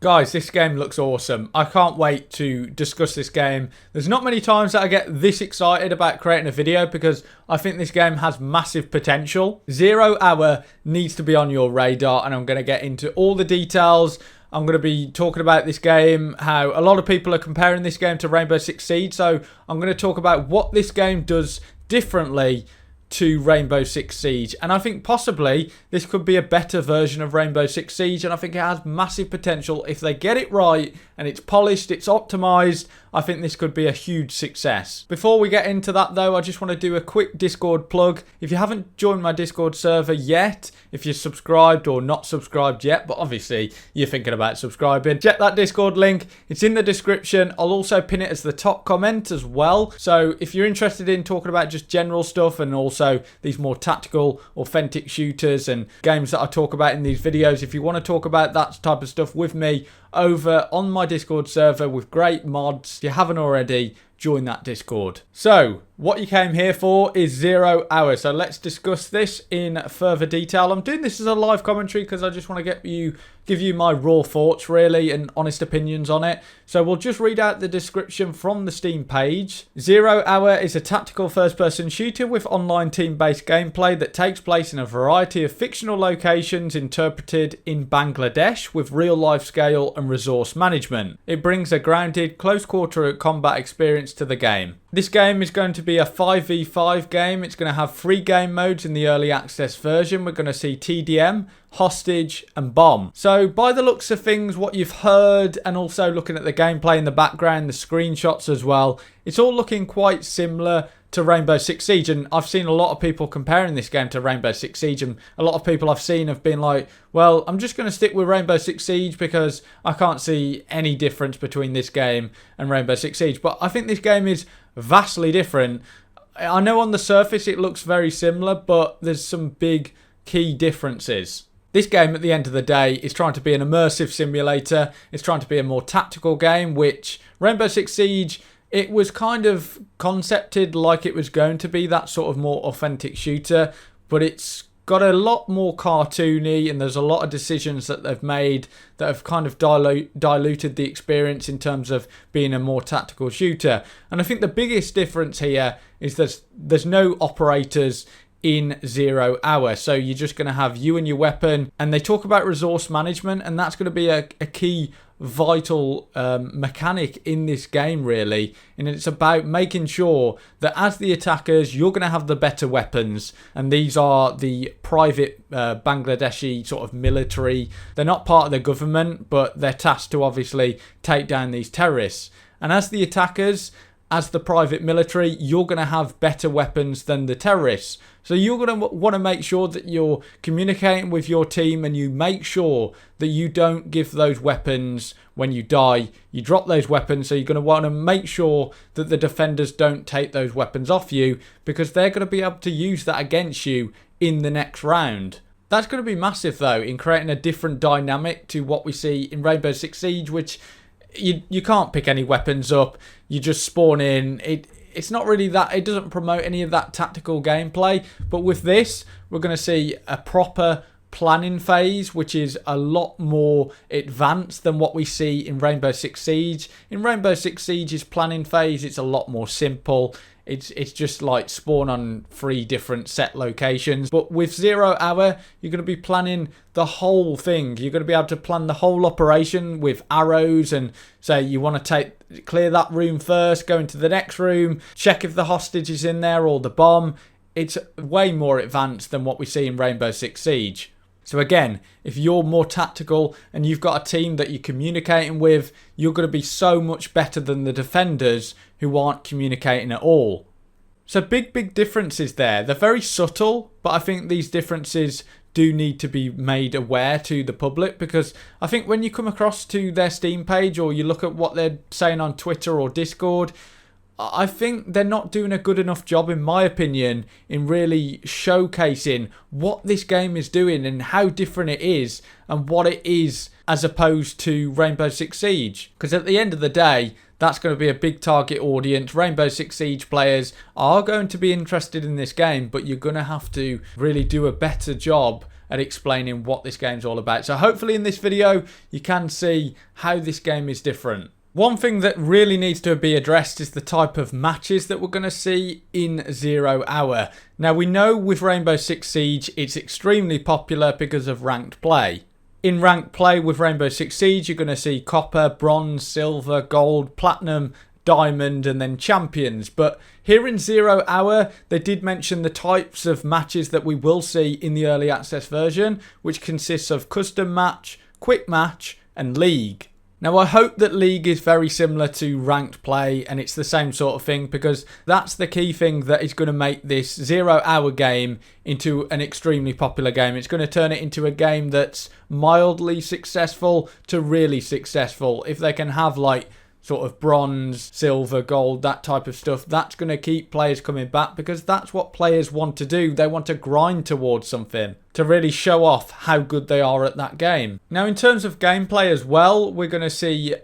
Guys, this game looks awesome. I can't wait to discuss this game. There's not many times that I get this excited about creating a video because I think this game has massive potential. 0 Hour needs to be on your radar, and I'm going to get into all the details. I'm going to be talking about this game, how a lot of people are comparing this game to Rainbow Six Siege. So I'm going to talk about what this game does differently to Rainbow Six Siege, and I think possibly this could be a better version of Rainbow Six Siege, and I think it has massive potential. If they get it right and it's polished, it's optimized, I think this could be a huge success. Before we get into that though, I just want to do a quick Discord plug. If you haven't joined my Discord server yet, if you're subscribed or not subscribed yet, but obviously you're thinking about subscribing, check that Discord link. It's in the description. I'll also pin it as the top comment as well. So if you're interested in talking about just general stuff and also these more tactical, authentic shooters and games that I talk about in these videos, if you want to talk about that type of stuff with me over on my Discord server with great mods, if you haven't already, join that Discord. So what you came here for is 0 Hour. So let's discuss this in further detail. I'm doing this as a live commentary because I just want to give you my raw thoughts really and honest opinions on it. So we'll just read out the description from the Steam page. 0 Hour is a tactical first-person shooter with online team-based gameplay that takes place in a variety of fictional locations interpreted in Bangladesh with real-life scale and resource management. It brings a grounded, close-quarter combat experience to the game. This game is going to be a 5v5 game. It's going to have 3 game modes in the early access version. We're going to see TDM, Hostage and Bomb. So by the looks of things, what you've heard and also looking at the gameplay in the background, the screenshots as well, it's all looking quite similar to Rainbow Six Siege, and I've seen a lot of people comparing this game to Rainbow Six Siege, and a lot of people I've seen have been like, well, I'm just going to stick with Rainbow Six Siege because I can't see any difference between this game and Rainbow Six Siege. But I think this game is vastly different. I know on the surface it looks very similar, but there's some big key differences. This game, at the end of the day, is trying to be an immersive simulator. It's trying to be a more tactical game, which Rainbow Six Siege, it was kind of concepted like it was going to be that sort of more authentic shooter, but it's got a lot more cartoony, and there's a lot of decisions that they've made that have kind of diluted the experience in terms of being a more tactical shooter. And I think the biggest difference here is there's no operators in 0 Hour, so you're just going to have you and your weapon, and they talk about resource management, and that's going to be a key vital mechanic in this game really, and it's about making sure that as the attackers you're going to have the better weapons, and these are the private Bangladeshi sort of military. They're not part of the government, but they're tasked to obviously take down these terrorists, and as the attackers, as the private military, you're going to have better weapons than the terrorists. So you're going to want to make sure that you're communicating with your team, and you make sure that you don't give those weapons when you die. You drop those weapons, so you're going to want to make sure that the defenders don't take those weapons off you, because they're going to be able to use that against you in the next round. That's going to be massive though in creating a different dynamic to what we see in Rainbow Six Siege, which you can't pick any weapons up. You just spawn in. It's not really that. It doesn't promote any of that tactical gameplay. But with this, we're going to see a proper planning phase, which is a lot more advanced than what we see in Rainbow Six Siege. In Rainbow Six Siege's planning phase, it's a lot more simple. It's just like spawn on 3 different set locations. But with 0 Hour, you're going to be planning the whole thing. You're going to be able to plan the whole operation with arrows, and say you want to clear that room first, go into the next room, check if the hostage is in there or the bomb. It's way more advanced than what we see in Rainbow Six Siege. So again, if you're more tactical and you've got a team that you're communicating with, you're going to be so much better than the defenders who aren't communicating at all. So big differences there. They're very subtle, but I think these differences do need to be made aware to the public, because I think when you come across to their Steam page or you look at what they're saying on Twitter or Discord, I think they're not doing a good enough job, in my opinion, in really showcasing what this game is doing and how different it is and what it is as opposed to Rainbow Six Siege. Because at the end of the day, that's going to be a big target audience. Rainbow Six Siege players are going to be interested in this game, but you're going to have to really do a better job at explaining what this game's all about. So hopefully in this video you can see how this game is different. One thing that really needs to be addressed is the type of matches that we're going to see in 0 Hour. Now we know with Rainbow Six Siege it's extremely popular because of ranked play. In ranked play with Rainbow Six Siege you're going to see copper, bronze, silver, gold, platinum, diamond and then champions. But here in 0 Hour they did mention the types of matches that we will see in the early access version, which consists of custom match, quick match and league. Now I hope that League is very similar to ranked play and it's the same sort of thing, because that's the key thing that is going to make this 0 Hour game into an extremely popular game. It's going to turn it into a game that's mildly successful to really successful. If they can have like sort of bronze, silver, gold, that type of stuff, that's going to keep players coming back, because that's what players want to do. They want to grind towards something to really show off how good they are at that game. Now in terms of gameplay as well, we're going to see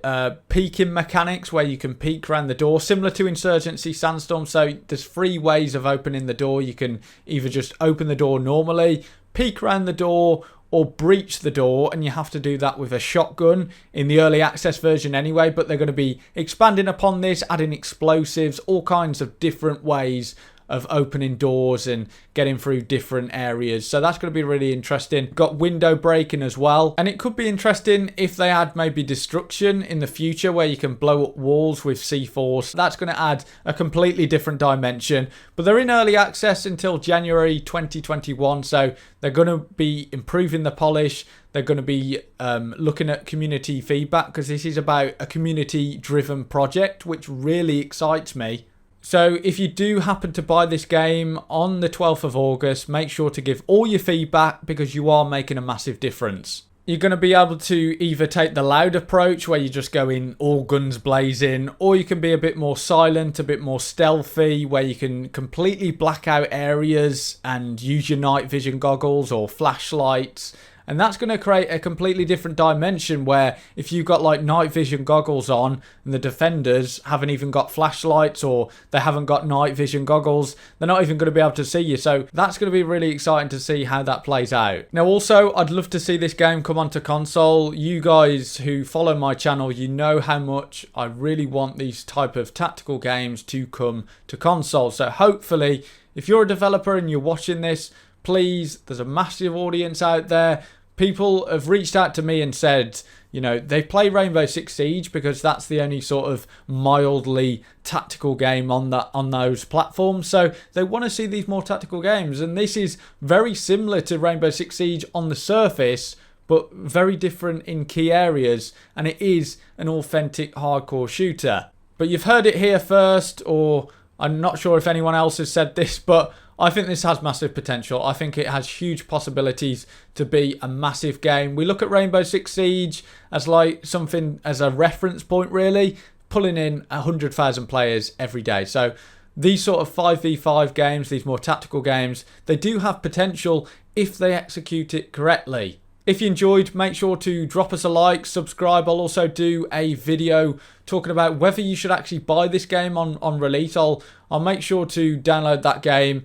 peeking mechanics where you can peek around the door, similar to Insurgency Sandstorm. So there's 3 ways of opening the door. You can either just open the door normally, peek around the door, or breach the door, and you have to do that with a shotgun in the early access version anyway, but they're going to be expanding upon this, adding explosives, all kinds of different ways of opening doors and getting through different areas. So that's going to be really interesting. Got window breaking as well, and it could be interesting if they add maybe destruction in the future where you can blow up walls with C4. That's going to add a completely different dimension, but they're in early access until January 2021, so they're going to be improving the polish. They're going to be looking at community feedback, because this is about a community driven project, which really excites me. So if you do happen to buy this game on the 12th of August, make sure to give all your feedback, because you are making a massive difference. You're going to be able to either take the loud approach where you just go in all guns blazing, or you can be a bit more silent, a bit more stealthy, where you can completely black out areas and use your night vision goggles or flashlights. And that's going to create a completely different dimension where if you've got like night vision goggles on and the defenders haven't even got flashlights, or they haven't got night vision goggles, they're not even going to be able to see you. So that's going to be really exciting to see how that plays out. Now also, I'd love to see this game come onto console. You guys who follow my channel, you know how much I really want these type of tactical games to come to console. So hopefully, if you're a developer and you're watching this, please, there's a massive audience out there. People have reached out to me and said, you know, they play Rainbow Six Siege because that's the only sort of mildly tactical game on those platforms. So they want to see these more tactical games. And this is very similar to Rainbow Six Siege on the surface, but very different in key areas. And it is an authentic hardcore shooter. But you've heard it here first, or I'm not sure if anyone else has said this, but I think this has massive potential. I think it has huge possibilities to be a massive game. We look at Rainbow Six Siege as like something as a reference point, really, pulling in 100,000 players every day. So these sort of 5v5 games, these more tactical games, they do have potential if they execute it correctly. If you enjoyed, make sure to drop us a like, subscribe. I'll also do a video talking about whether you should actually buy this game on release. I'll make sure to download that game,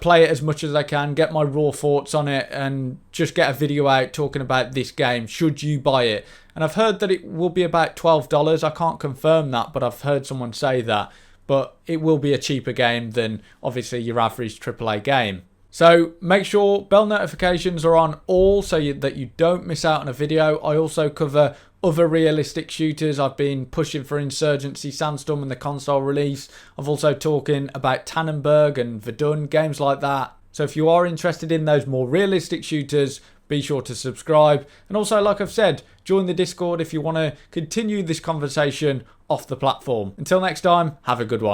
play it as much as I can, get my raw thoughts on it, and just get a video out talking about this game. Should you buy it? And I've heard that it will be about $12. I can't confirm that, but I've heard someone say that. But it will be a cheaper game than obviously your average AAA game. So make sure bell notifications are on all so that you don't miss out on a video. I also cover other realistic shooters. I've been pushing for Insurgency Sandstorm and the console release. I've also talking about Tannenberg and Verdun, games like that. So if you are interested in those more realistic shooters, be sure to subscribe. And also, like I've said, join the Discord if you want to continue this conversation off the platform. Until next time, have a good one.